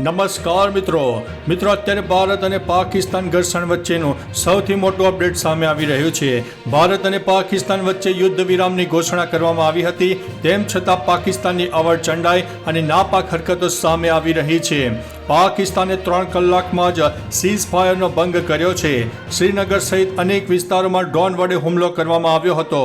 નમસ્કાર મિત્રો અત્યારે ભારત અને પાકિસ્તાન ઘર્ષણ વચ્ચેનું સૌથી મોટું અપડેટ સામે આવી રહ્યું છે। ભારત અને પાકિસ્તાન વચ્ચે યુદ્ધ વિરામની ઘોષણા કરવામાં આવી હતી, તેમ છતાં પાકિસ્તાનની અવરચંડાઈ અને નાપાક હરકતો સામે આવી રહી છે। પાકિસ્તાને 3 કલાકમાં જ સીઝ ફાયરનો ભંગ કર્યો છે। શ્રીનગર સહિત અનેક વિસ્તારોમાં ડ્રોન વડે હુમલો કરવામાં આવ્યો હતો।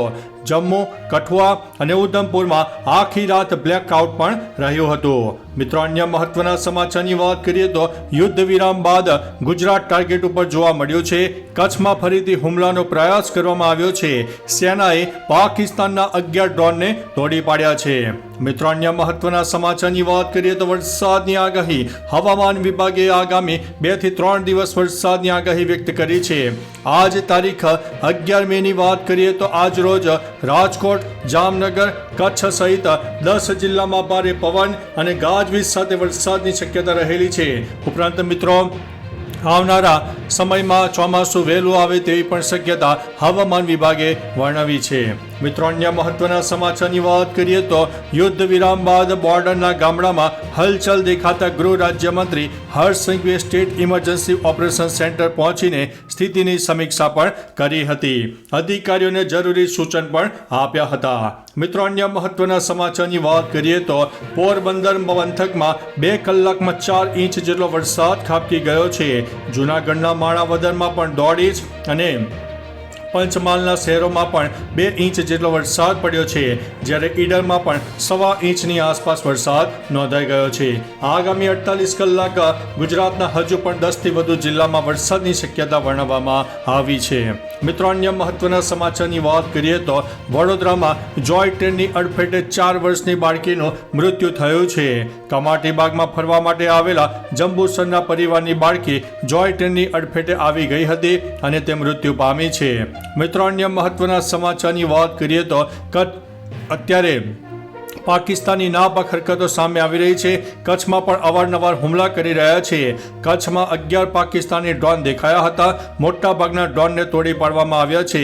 જમ્મુ, કઠુઆ અને ઉધમપુરમાં આખી રાત બ્લેકઆઉટ પણ રહ્યું હતું। મિત્રો, અન્ય મહત્વના સમાચારની વાત કરીએ તો યુદ્ધ વિરામ બાદ ગુજરાત ટાર્ગેટ ઉપર જોવા મળ્યું છે। કચ્છમાં ફરીથી હુમલાનો પ્રયાસ કરવામાં આવ્યો છે। સેનાએ પાકિસ્તાનના 11 ડ્રોનને તોડી પાડ્યા છે। મિત્રો, અન્ય મહત્વના સમાચારની વાત કરીએ તો વરસાદની આગાહી। હવામાન વિભાગે આગામી 2 થી 3 દિવસ વરસાદની આગાહી વ્યક્ત કરી છે। આજ તારીખ 11 મેની વાત કરીએ તો આજ રોજ રાજકોટ, જામનગર, કચ્છ સહિત 10 જિલ્લામાં ભારે પવન અને ગાજવીજ સાથે વરસાદની શક્યતા રહેલી છે। ઉપરાંત મિત્રો, આવનારા સમયમાં ચોમાસું વહેલું આવે તેવી પણ શક્યતા હવામાન વિભાગે વર્ણવી છે। મિત્રો, અન્ય મહત્વના સમાચારની વાત કરીએ તો યુદ્ધ વિરામ બાદ બોર્ડરના ગામડામાં હલચલ દેખાતા ગૃહ રાજ્યમંત્રી હર્ષ સંઘવીએ સ્ટેટ ઇમરજન્સી ઓપરેશન સેન્ટર પહોંચીને સ્થિતિની સમીક્ષા પણ કરી હતી। અધિકારીઓને જરૂરી સૂચન પણ આપ્યા હતા। મિત્રો, અન્ય મહત્વના સમાચારની વાત કરીએ તો પોરબંદર પંથકમાં 2 કલાકમાં 4 ઇંચ જેટલો વરસાદ ખાબકી ગયો છે। જૂનાગઢના માણાવદરમાં પણ 1.5 ઇંચ અને પંચમહાલના શહેરોમાં પણ 2 ઇંચ જેટલો વરસાદ પડ્યો છે, જ્યારે ઈડરમાં પણ 1.25 ઇંચની આસપાસ વરસાદ નોંધાઈ ગયો છે। આગામી 48 કલાક ગુજરાતના હજુ પણ 10 થી વધુ જિલ્લામાં વરસાદની શક્યતા વર્ણવવામાં આવી છે। મિત્રો, અન્ય મહત્વના સમાચારની વાત કરીએ તો વડોદરામાં જોય ટ્રેનની અડફેટે 4 વર્ષની બાળકીનું મૃત્યુ થયું છે। કમાટીબાગમાં ફરવા માટે આવેલા જંબુસરના પરિવારની બાળકી જોય ટ્રેનની અડફેટે આવી ગઈ હતી અને તે મૃત્યુ પામી છે। મિત્રો, અન્ય મહત્વના સમાચારની વાત કરીએ તો અત્યારે પાકિસ્તાની નાપાક હરકતો સામે આવી રહી છે। કચ્છમાં પણ અવારનવાર હુમલા કરી રહ્યા છે। કચ્છમાં 11 પાકિસ્તાની ડ્રોન દેખાયા હતા। મોટાભાગના ડ્રોનને તોડી પાડવામાં આવ્યા છે।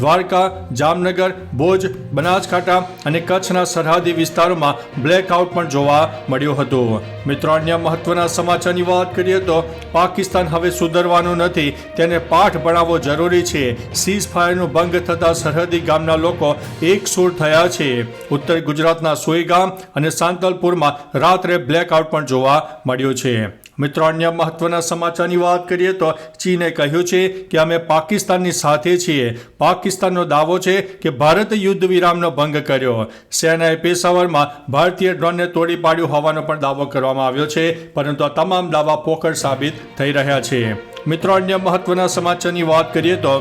દ્વારકા, જામનગર, ભુજ, બનાસકાંઠા અને કચ્છના સરહદી વિસ્તારોમાં બ્લેકઆઉટ પણ જોવા મળ્યું હતું। મિત્રો, અન્ય મહત્વના સમાચારની વાત કરીએ તો પાકિસ્તાન હવે સુધરવાનું નથી, તેને પાઠ ભણાવવો જરૂરી છે। સીઝ ફાયરનો ભંગ થતા સરહદી ગામના લોકો એકસૂર થયા છે। ઉત્તર ગુજરાતના સોઈગામ અને સાંતલપુરમાં રાત્રે બ્લેકઆઉટ પણ જોવા મળ્યું છે। મિત્રો, અન્ય મહત્વના સમાચારની વાત કરીએ તો ચીને કહ્યું છે કે અમે પાકિસ્તાનની સાથે છીએ। પાકિસ્તાનનો દાવો છે કે ભારતે યુદ્ધ વિરામનો ભંગ કર્યો। સેનાએ પેશાવરમાં ભારતીય ડ્રોનને તોડી પાડ્યું હોવાનો પણ દાવો કરવામાં આવ્યો છે, પરંતુ આ તમામ દાવા પોકળ સાબિત થઈ રહ્યા છે। મિત્રો, અન્ય મહત્વના સમાચારની વાત કરીએ તો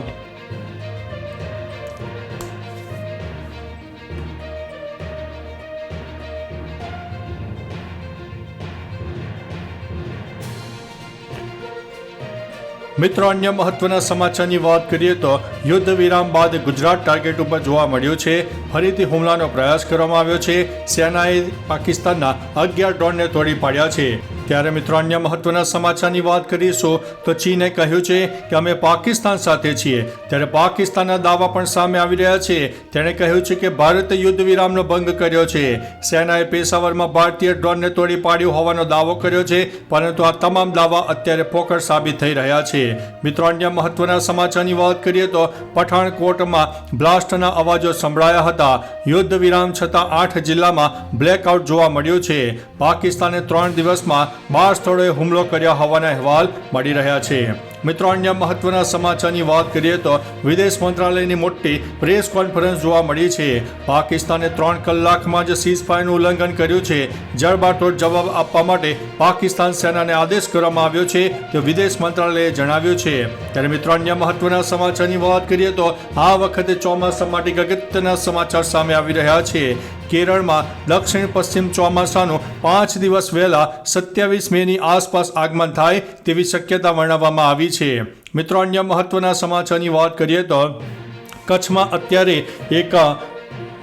અન્ય મહત્વના સમાચારની વાત કરીએ તો યુદ્ધ વિરામ બાદ ગુજરાત ટાર્ગેટ ઉપર જોવા મળ્યું છે। ફરીથી હુમલાનો પ્રયાસ કરવામાં આવ્યો છે। સેનાએ પાકિસ્તાનના 11 ડ્રોનને તોડી પાડ્યા છે। ત્યારે મિત્રો, અન્ય મહત્વના સમાચારની વાત કરીશું તો ચીને કહ્યું છે કે અમે પાકિસ્તાન સાથે છીએ, ત્યારે પાકિસ્તાનના દાવા પણ સામે આવી રહ્યા છે। તેણે કહ્યું છે કે ભારતે યુદ્ધ વિરામનો ભંગ કર્યો છે। સેનાએ પેશાવરમાં ભારતીય ડ્રોનને તોડી પાડ્યું હોવાનો દાવો કર્યો છે, પરંતુ આ તમામ દાવા અત્યારે પોકળ સાબિત થઈ રહ્યા છે। મિત્રો, અન્ય મહત્વના સમાચારની વાત કરીએ તો પઠાણકોટમાં બ્લાસ્ટના અવાજો સંભળાયા હતા। યુદ્ધ વિરામ છતાં 8 જિલ્લામાં બ્લેકઆઉટ જોવા મળ્યું છે। પાકિસ્તાને 3 દિવસમાં 12 સ્થળોએ હુમલો કર્યા હોવાના અહેવાલ મળી રહ્યા છે। મિત્રો, અન્ય મહત્વના સમાચારની વાત કરીએ તો વિદેશ મંત્રાલયની મોટી પ્રેસ કોન્ફરન્સ જોવા મળી છે। પાકિસ્તાને 3 કલાકમાં જ સીઝ ફાયરનું ઉલ્લંઘન કર્યું છે। જડબાતોડ જવાબ આપવા માટે પાકિસ્તાન સેનાને આદેશ કરવામાં આવ્યો છે, તે વિદેશ મંત્રાલયે જણાવ્યું છે। ત્યારે મિત્રો, અન્ય મહત્વના સમાચારની વાત કરીએ તો આ વખતે ચોમાસા માટે અગત્યના સમાચાર સામે આવી રહ્યા છે। કેરળમાં દક્ષિણ પશ્ચિમ ચોમાસાનું 5 દિવસ વહેલા 27 મેની આસપાસ આગમન થાય તેવી શક્યતા વર્ણવવામાં આવી છે। મિત્રો, અન્ય મહત્વના સમાચારની વાત કરીએ તો કચ્છમાં અત્યારે એક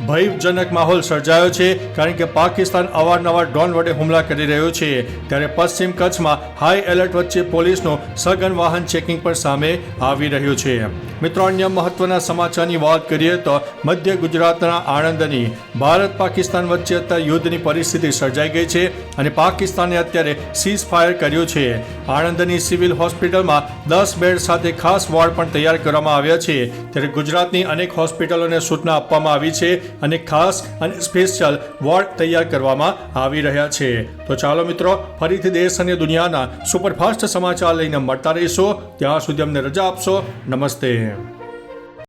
ભયજનક માહોલ સર્જાયો છે, કારણ કે પાકિસ્તાન અવારનવાર ડ્રોન વડે હુમલા કરી રહ્યો છે. ત્યારે પશ્ચિમ કચ્છમાં હાઈ એલર્ટ વચ્ચે પોલીસનું સઘન વાહન ચેકિંગ પણ સામે આવી રહ્યું છે. મિત્રો, અન્ય મહત્વના સમાચારની વાત કરીએ તો મધ્ય ગુજરાતના આણંદની ભારત પાકિસ્તાન વચ્ચે અત્યારે યુદ્ધની પરિસ્થિતિ સર્જાઈ ગઈ છે અને પાકિસ્તાને અત્યારે સીઝ ફાયર કર્યું છે. આણંદની સિવિલ હોસ્પિટલમાં 10 બેડ સાથે ખાસ વોર્ડ પણ તૈયાર કરવામાં આવ્યા છે. ત્યારે ગુજરાતની અનેક હોસ્પિટલોને સૂચના આપવામાં આવી છે અને ખાસ અને સ્પેશિયલ વોર્ડ તૈયાર કરવામાં આવી રહ્યા છે. તો ચાલો મિત્રો, ફરીથી દેશ અને દુનિયાના સુપરફાસ્ટ સમાચાર લઈને મળતા રહીશું. ત્યાં સુધી અમને રજા આપશો. નમસ્તે.